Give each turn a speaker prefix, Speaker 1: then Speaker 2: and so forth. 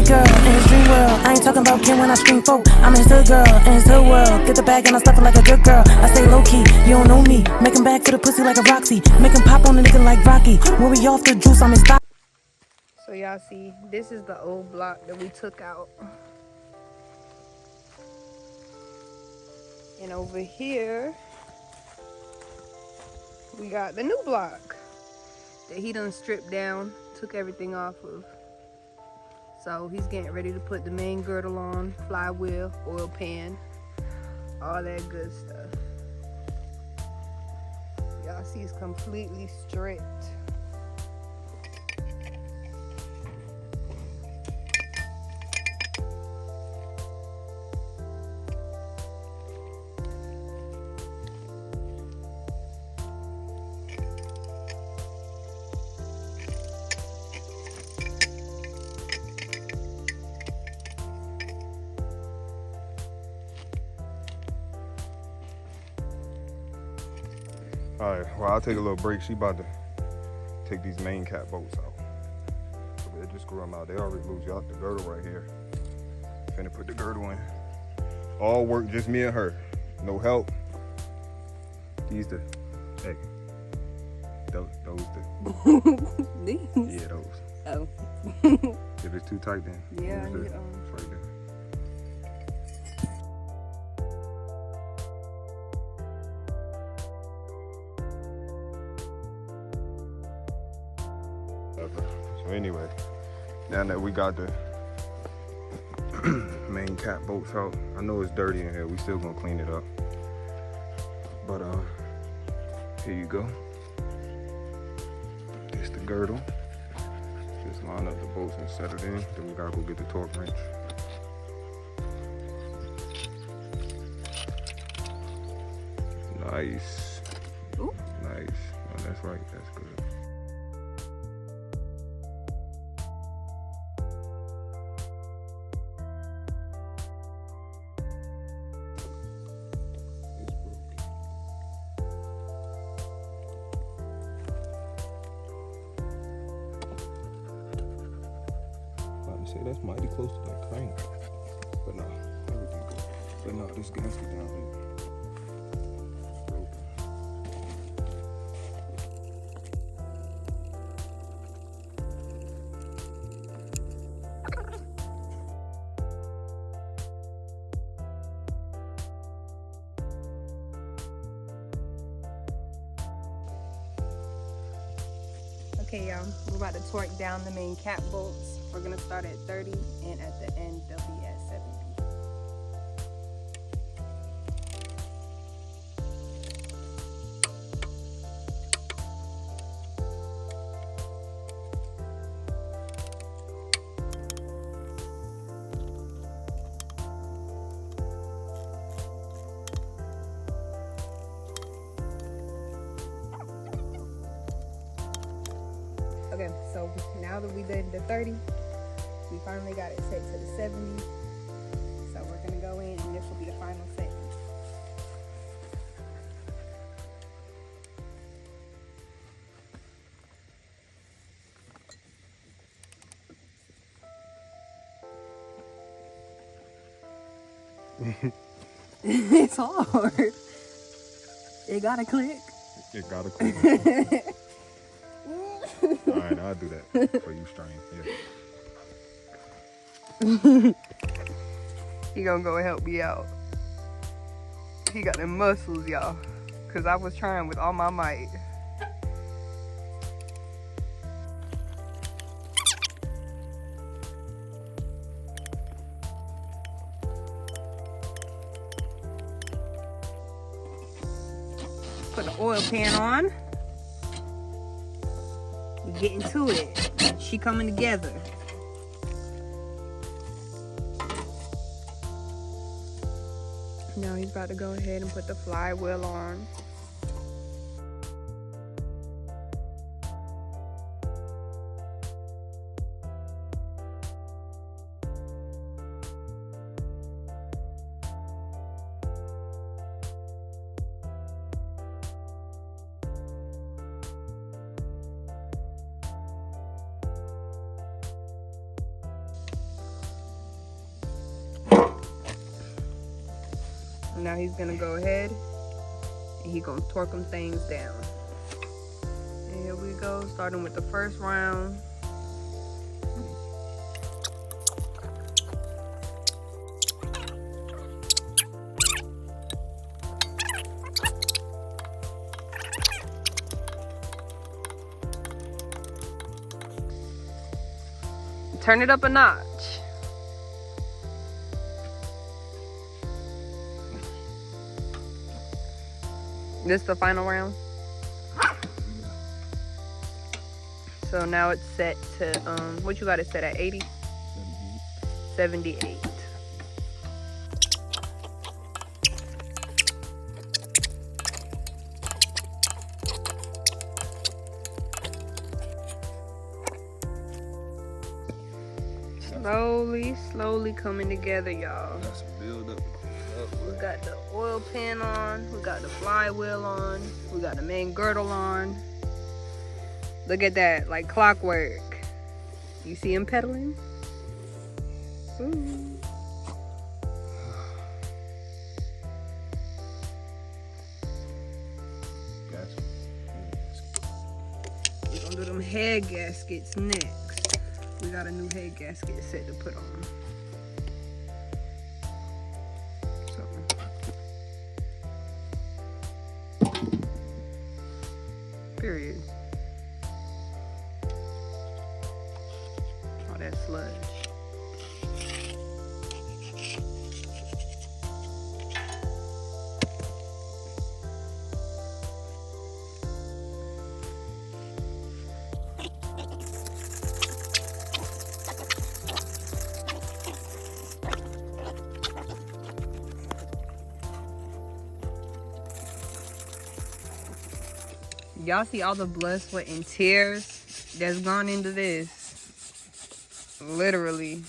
Speaker 1: good girl in his dream world. I ain't talking about Ken when I scream folk. I'm his hood girl in his hood world. Get the bag and I stuff it like a good girl. I stay low key, you don't know me. Make him back for the pussy like a Roxy. Make him pop on the nigga like Rocky. When we off the juice, I'm in stock.
Speaker 2: So y'all see, this is the old block that we took out. And over here, we got the new block that he done stripped down, took everything off of. So he's getting ready to put the main girdle on, flywheel, oil pan, all that good stuff. Y'all see it's completely stripped.
Speaker 3: All right, well, I'll take a little break. She about to take these main cat bolts out. So we'll just screw them out. They already loose. Y'all, the girdle right here. Finna put the girdle in. All work, just me and her. No help. These the, hey, those the.
Speaker 2: These?
Speaker 3: Yeah, those.
Speaker 2: Oh.
Speaker 3: If it's too tight, then
Speaker 2: Yeah,
Speaker 3: use
Speaker 2: it's
Speaker 3: this. It's right there. So anyway, now that we got the main cat bolts out, I know it's dirty in here. We still gonna clean it up. But here you go. It's the girdle. Just line up the bolts and set it in. Then we gotta go get the torque wrench. Nice.
Speaker 2: Ooh.
Speaker 3: Nice. Oh, that's right. That's good. Say that's mighty close to that crank, but no, everything good. But no, this gasket down here broken.
Speaker 2: Okay, y'all, we're about to torque down the main cap bolts. We're gonna start at 30 and at the end they'll be at 70. Okay, so now that we did the 30, we finally got it set to the 70. So we're gonna go in and this will be the final setting. It's hard. It gotta click.
Speaker 3: It gotta click. All right, I'll do that for you, Strain. Yeah.
Speaker 2: He gonna go and help me out. He got them muscles, y'all. Cause I was trying with all my might. Put the oil pan on. We getting to it. She coming together. Now he's about to go ahead and put the flywheel on. now he's gonna go ahead and he gonna torque them things down. And here we go, starting with the first round. Turn it up a notch. This the final round? So now it's set to, what you got it set at, 80? 78. Slowly coming together, y'all.
Speaker 3: Got some build up.
Speaker 2: We got the oil pan on, we got the flywheel on, we got the main girdle on. Look at that, like clockwork. You see him pedaling? Ooh. We're gonna do them head gaskets next. We got a new head gasket set to put on. Period. All that sludge. Y'all see all the blood, sweat, and tears that's gone into this? Literally.